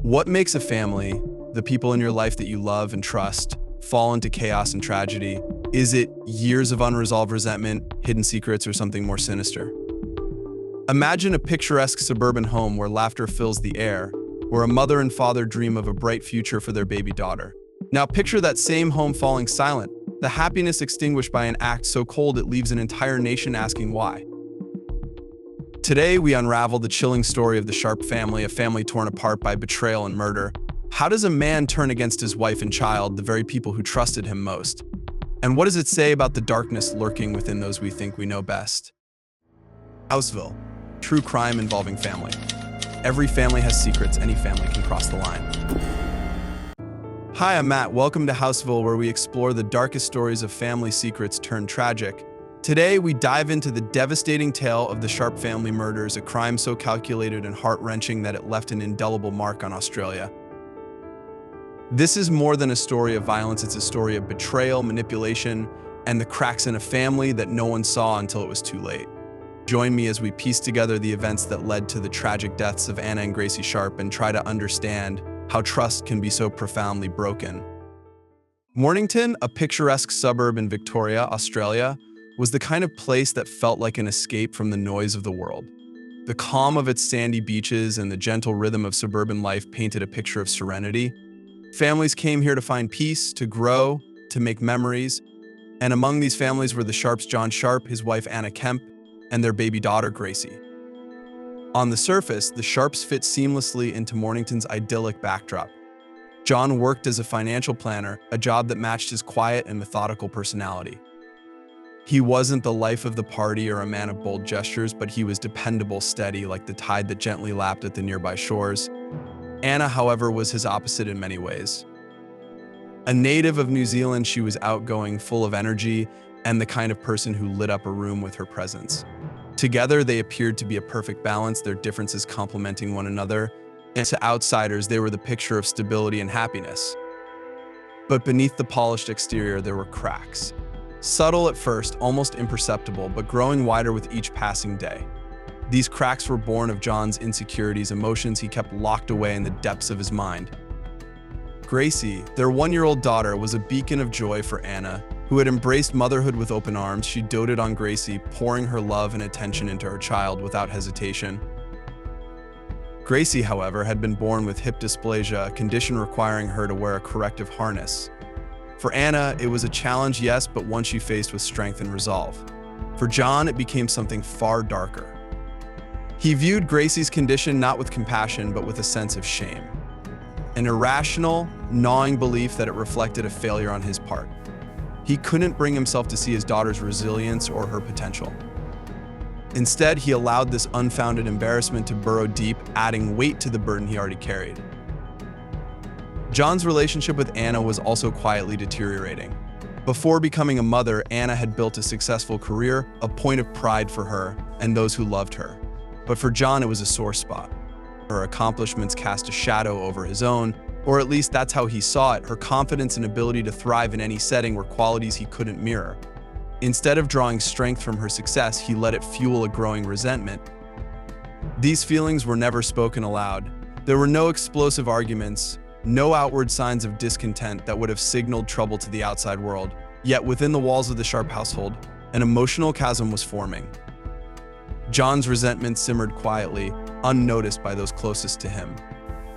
What makes a family, the people in your life that you love and trust, fall into chaos and tragedy? Is it years of unresolved resentment, hidden secrets, or something more sinister? Imagine a picturesque suburban home where laughter fills the air, where a mother and father dream of a bright future for their baby daughter. Now picture that same home falling silent, the happiness extinguished by an act so cold it leaves an entire nation asking why. Today, we unravel the chilling story of the Sharpe family, a family torn apart by betrayal and murder. How does a man turn against his wife and child, the very people who trusted him most? And what does it say about the darkness lurking within those we think we know best? Housevil, true crime involving family. Every family has secrets, any family can cross the line. Hi, I'm Matt. Welcome to Housevil, where we explore the darkest stories of family secrets turned tragic. Today, we dive into the devastating tale of the Sharpe family murders, a crime so calculated and heart-wrenching that it left an indelible mark on Australia. This is more than a story of violence, it's a story of betrayal, manipulation, and the cracks in a family that no one saw until it was too late. Join me as we piece together the events that led to the tragic deaths of Anna and Gracie Sharpe and try to understand how trust can be so profoundly broken. Mornington, a picturesque suburb in Victoria, Australia, was the kind of place that felt like an escape from the noise of the world. The calm of its sandy beaches and the gentle rhythm of suburban life painted a picture of serenity. Families came here to find peace, to grow, to make memories, and among these families were the Sharpes, John Sharpe, his wife Anna Kemp, and their baby daughter Gracie. On the surface, the Sharpes fit seamlessly into Mornington's idyllic backdrop. John worked as a financial planner, a job that matched his quiet and methodical personality. He wasn't the life of the party or a man of bold gestures, but he was dependable, steady, like the tide that gently lapped at the nearby shores. Anna, however, was his opposite in many ways. A native of New Zealand, she was outgoing, full of energy, and the kind of person who lit up a room with her presence. Together, they appeared to be a perfect balance, their differences complementing one another, and to outsiders, they were the picture of stability and happiness. But beneath the polished exterior, there were cracks. Subtle at first, almost imperceptible, but growing wider with each passing day. These cracks were born of John's insecurities, emotions he kept locked away in the depths of his mind. Gracie, their one-year-old daughter, was a beacon of joy for Anna, who had embraced motherhood with open arms. She doted on Gracie, pouring her love and attention into her child without hesitation. Gracie, however, had been born with hip dysplasia, a condition requiring her to wear a corrective harness. For Anna, it was a challenge, yes, but one she faced with strength and resolve. For John, it became something far darker. He viewed Gracie's condition not with compassion, but with a sense of shame. An irrational, gnawing belief that it reflected a failure on his part. He couldn't bring himself to see his daughter's resilience or her potential. Instead, he allowed this unfounded embarrassment to burrow deep, adding weight to the burden he already carried. John's relationship with Anna was also quietly deteriorating. Before becoming a mother, Anna had built a successful career, a point of pride for her and those who loved her. But for John, it was a sore spot. Her accomplishments cast a shadow over his own, or at least that's how he saw it. Her confidence and ability to thrive in any setting were qualities he couldn't mirror. Instead of drawing strength from her success, he let it fuel a growing resentment. These feelings were never spoken aloud. There were no explosive arguments, no outward signs of discontent that would have signaled trouble to the outside world. Yet within the walls of the Sharpe household, an emotional chasm was forming. John's resentment simmered quietly, unnoticed by those closest to him.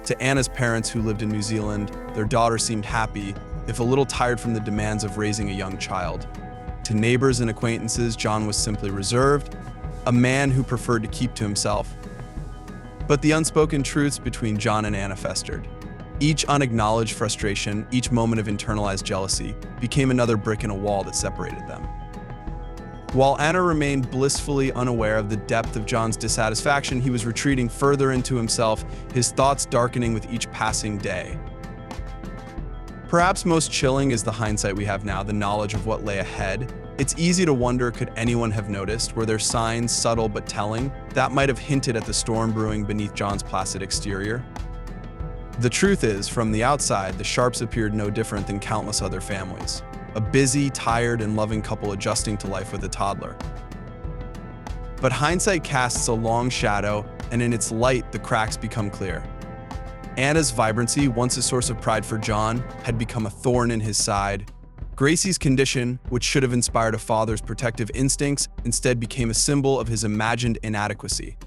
To Anna's parents, who lived in New Zealand, their daughter seemed happy, if a little tired from the demands of raising a young child. To neighbors and acquaintances, John was simply reserved, a man who preferred to keep to himself. But the unspoken truths between John and Anna festered. Each unacknowledged frustration, each moment of internalized jealousy, became another brick in a wall that separated them. While Anna remained blissfully unaware of the depth of John's dissatisfaction, he was retreating further into himself, his thoughts darkening with each passing day. Perhaps most chilling is the hindsight we have now, the knowledge of what lay ahead. It's easy to wonder, could anyone have noticed? Were there signs, subtle but telling, that might have hinted at the storm brewing beneath John's placid exterior? The truth is, from the outside, the Sharpes appeared no different than countless other families. A busy, tired, and loving couple adjusting to life with a toddler. But hindsight casts a long shadow, and in its light, the cracks become clear. Anna's vibrancy, once a source of pride for John, had become a thorn in his side. Gracie's condition, which should have inspired a father's protective instincts, instead became a symbol of his imagined inadequacy.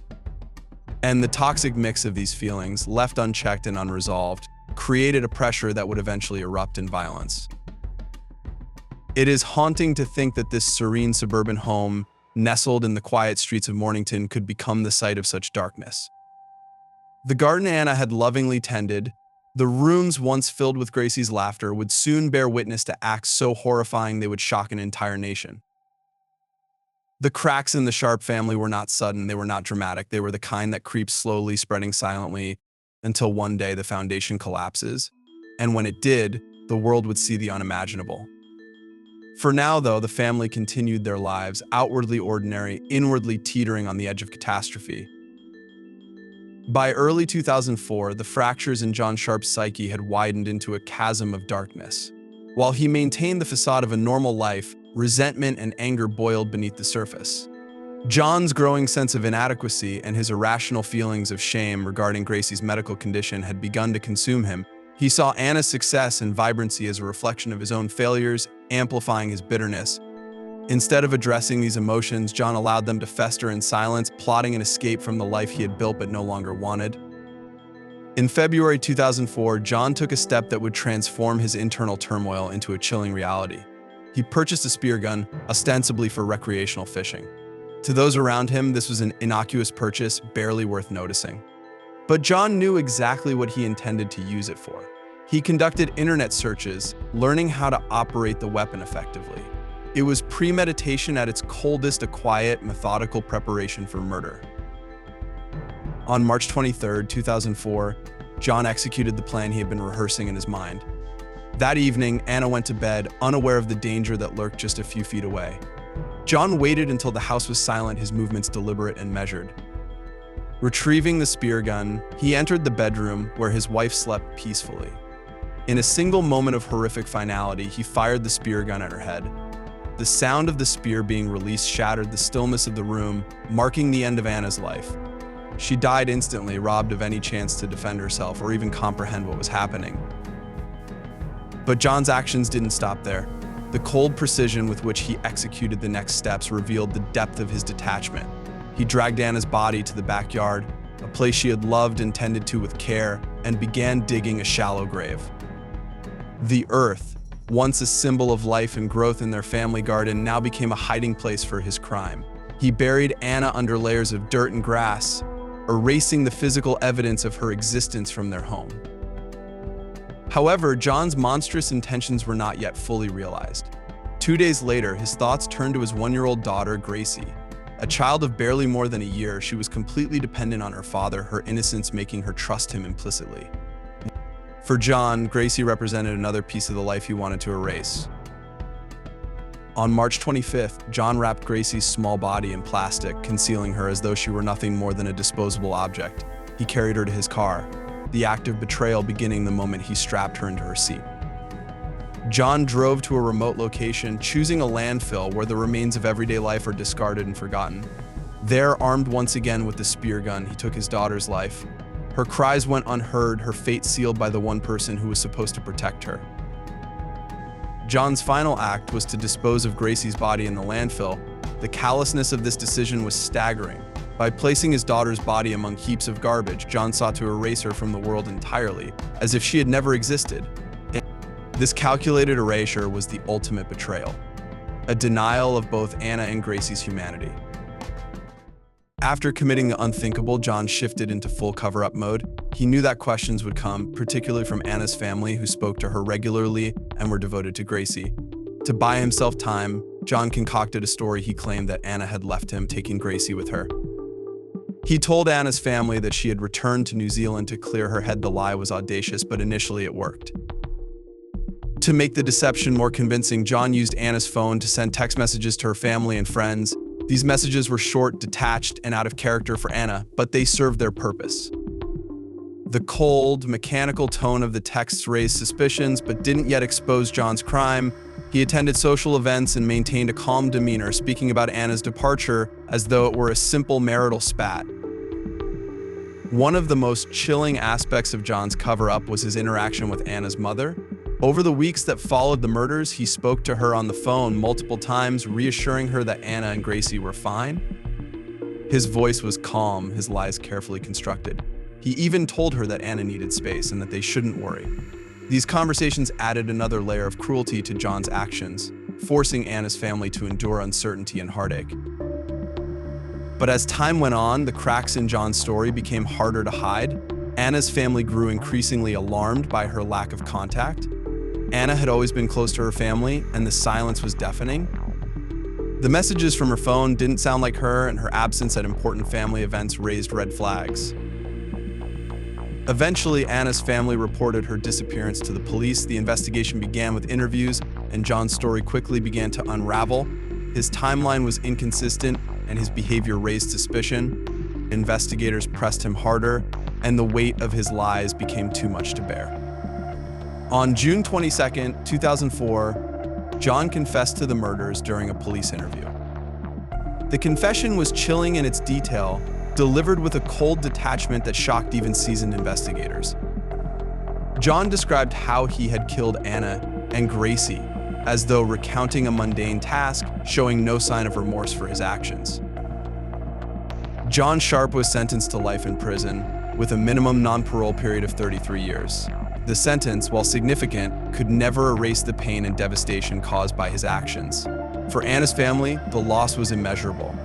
And the toxic mix of these feelings, left unchecked and unresolved, created a pressure that would eventually erupt in violence. It is haunting to think that this serene suburban home, nestled in the quiet streets of Mornington, could become the site of such darkness. The garden Anna had lovingly tended, the rooms once filled with Gracie's laughter, would soon bear witness to acts so horrifying they would shock an entire nation. The cracks in the Sharpe family were not sudden, they were not dramatic, they were the kind that creeps slowly, spreading silently, until one day the foundation collapses. And when it did, the world would see the unimaginable. For now, though, the family continued their lives, outwardly ordinary, inwardly teetering on the edge of catastrophe. By early 2004, the fractures in John Sharpe's psyche had widened into a chasm of darkness. While he maintained the facade of a normal life, resentment and anger boiled beneath the surface. John's growing sense of inadequacy and his irrational feelings of shame regarding Gracie's medical condition had begun to consume him. He saw Anna's success and vibrancy as a reflection of his own failures, amplifying his bitterness. Instead of addressing these emotions, John allowed them to fester in silence, plotting an escape from the life he had built but no longer wanted. In February 2004, John took a step that would transform his internal turmoil into a chilling reality. He purchased a spear gun, ostensibly for recreational fishing. To those around him, this was an innocuous purchase, barely worth noticing. But John knew exactly what he intended to use it for. He conducted internet searches, learning how to operate the weapon effectively. It was premeditation at its coldest, a quiet, methodical preparation for murder. On March 23, 2004, John executed the plan he had been rehearsing in his mind. That evening, Anna went to bed, unaware of the danger that lurked just a few feet away. John waited until the house was silent, his movements deliberate and measured. Retrieving the spear gun, he entered the bedroom where his wife slept peacefully. In a single moment of horrific finality, he fired the spear gun at her head. The sound of the spear being released shattered the stillness of the room, marking the end of Anna's life. She died instantly, robbed of any chance to defend herself or even comprehend what was happening. But John's actions didn't stop there. The cold precision with which he executed the next steps revealed the depth of his detachment. He dragged Anna's body to the backyard, a place she had loved and tended to with care, and began digging a shallow grave. The earth, once a symbol of life and growth in their family garden, now became a hiding place for his crime. He buried Anna under layers of dirt and grass, erasing the physical evidence of her existence from their home. However, John's monstrous intentions were not yet fully realized. 2 days later, his thoughts turned to his 1-year-old daughter, Gracie. A child of barely more than a year, she was completely dependent on her father, her innocence making her trust him implicitly. For John, Gracie represented another piece of the life he wanted to erase. On March 25th, John wrapped Gracie's small body in plastic, concealing her as though she were nothing more than a disposable object. He carried her to his car, the act of betrayal beginning the moment he strapped her into her seat. John drove to a remote location, choosing a landfill where the remains of everyday life are discarded and forgotten. There, armed once again with the spear gun, he took his daughter's life. Her cries went unheard, her fate sealed by the one person who was supposed to protect her. John's final act was to dispose of Gracie's body in the landfill. The callousness of this decision was staggering. By placing his daughter's body among heaps of garbage, John sought to erase her from the world entirely, as if she had never existed. This calculated erasure was the ultimate betrayal, a denial of both Anna and Gracie's humanity. After committing the unthinkable, John shifted into full cover-up mode. He knew that questions would come, particularly from Anna's family, who spoke to her regularly and were devoted to Gracie. To buy himself time, John concocted a story he claimed that Anna had left him, taking Gracie with her. He told Anna's family that she had returned to New Zealand to clear her head. The lie was audacious, but initially it worked. To make the deception more convincing, John used Anna's phone to send text messages to her family and friends. These messages were short, detached, and out of character for Anna, but they served their purpose. The cold, mechanical tone of the texts raised suspicions, but didn't yet expose John's crime. He attended social events and maintained a calm demeanor, speaking about Anna's departure as though it were a simple marital spat. One of the most chilling aspects of John's cover-up was his interaction with Anna's mother. Over the weeks that followed the murders, he spoke to her on the phone multiple times, reassuring her that Anna and Gracie were fine. His voice was calm, his lies carefully constructed. He even told her that Anna needed space and that they shouldn't worry. These conversations added another layer of cruelty to John's actions, forcing Anna's family to endure uncertainty and heartache. But as time went on, the cracks in John's story became harder to hide. Anna's family grew increasingly alarmed by her lack of contact. Anna had always been close to her family, and the silence was deafening. The messages from her phone didn't sound like her, and her absence at important family events raised red flags. Eventually, Anna's family reported her disappearance to the police. The investigation began with interviews, and John's story quickly began to unravel. His timeline was inconsistent, and his behavior raised suspicion. Investigators pressed him harder, and the weight of his lies became too much to bear. On June 22, 2004, John confessed to the murders during a police interview. The confession was chilling in its detail, delivered with a cold detachment that shocked even seasoned investigators. John described how he had killed Anna and Gracie, as though recounting a mundane task, showing no sign of remorse for his actions. John Sharpe was sentenced to life in prison, with a minimum non-parole period of 33 years. The sentence, while significant, could never erase the pain and devastation caused by his actions. For Anna's family, the loss was immeasurable.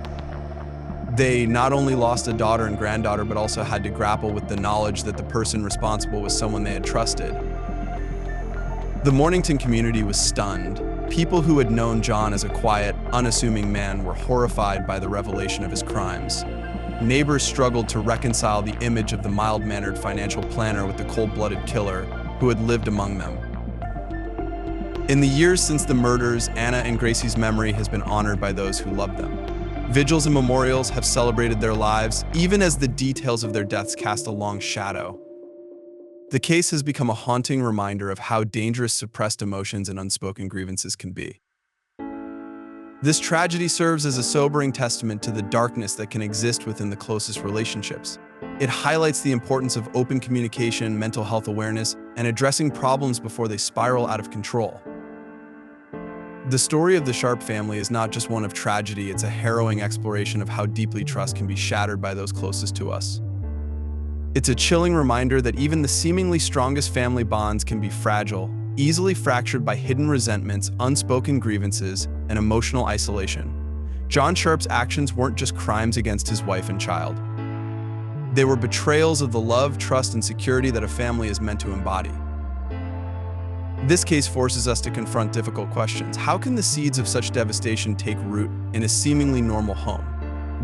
They not only lost a daughter and granddaughter, but also had to grapple with the knowledge that the person responsible was someone they had trusted. The Mornington community was stunned. People who had known John as a quiet, unassuming man were horrified by the revelation of his crimes. Neighbors struggled to reconcile the image of the mild-mannered financial planner with the cold-blooded killer who had lived among them. In the years since the murders, Anna and Gracie's memory has been honored by those who loved them. Vigils and memorials have celebrated their lives, even as the details of their deaths cast a long shadow. The case has become a haunting reminder of how dangerous suppressed emotions and unspoken grievances can be. This tragedy serves as a sobering testament to the darkness that can exist within the closest relationships. It highlights the importance of open communication, mental health awareness, and addressing problems before they spiral out of control. The story of the Sharpe family is not just one of tragedy, it's a harrowing exploration of how deeply trust can be shattered by those closest to us. It's a chilling reminder that even the seemingly strongest family bonds can be fragile, easily fractured by hidden resentments, unspoken grievances, and emotional isolation. John Sharpe's actions weren't just crimes against his wife and child. They were betrayals of the love, trust, and security that a family is meant to embody. This case forces us to confront difficult questions. How can the seeds of such devastation take root in a seemingly normal home?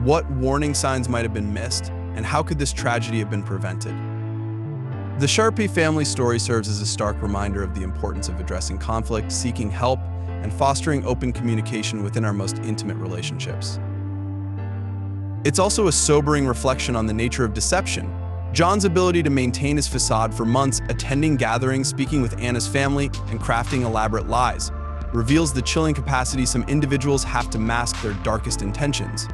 What warning signs might have been missed, and how could this tragedy have been prevented? The Sharpe family story serves as a stark reminder of the importance of addressing conflict, seeking help, and fostering open communication within our most intimate relationships. It's also a sobering reflection on the nature of deception. John's ability to maintain his facade for months, attending gatherings, speaking with Anna's family, and crafting elaborate lies, reveals the chilling capacity some individuals have to mask their darkest intentions.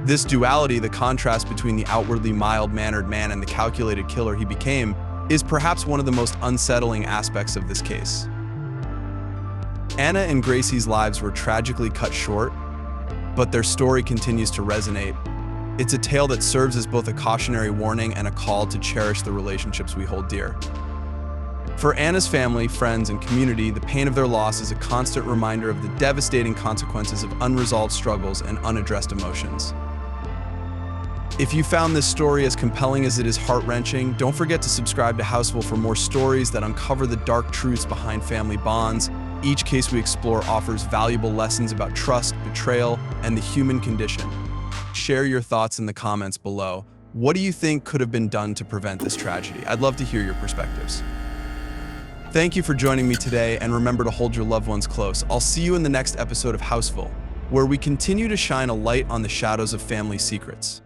This duality, the contrast between the outwardly mild-mannered man and the calculated killer he became, is perhaps one of the most unsettling aspects of this case. Anna and Gracie's lives were tragically cut short, but their story continues to resonate. It's a tale that serves as both a cautionary warning and a call to cherish the relationships we hold dear. For Anna's family, friends, and community, the pain of their loss is a constant reminder of the devastating consequences of unresolved struggles and unaddressed emotions. If you found this story as compelling as it is heart-wrenching, don't forget to subscribe to Housevil for more stories that uncover the dark truths behind family bonds. Each case we explore offers valuable lessons about trust, betrayal, and the human condition. Share your thoughts in the comments below. What do you think could have been done to prevent this tragedy? I'd love to hear your perspectives. Thank you for joining me today, and remember to hold your loved ones close. I'll see you in the next episode of Housevil, where we continue to shine a light on the shadows of family secrets.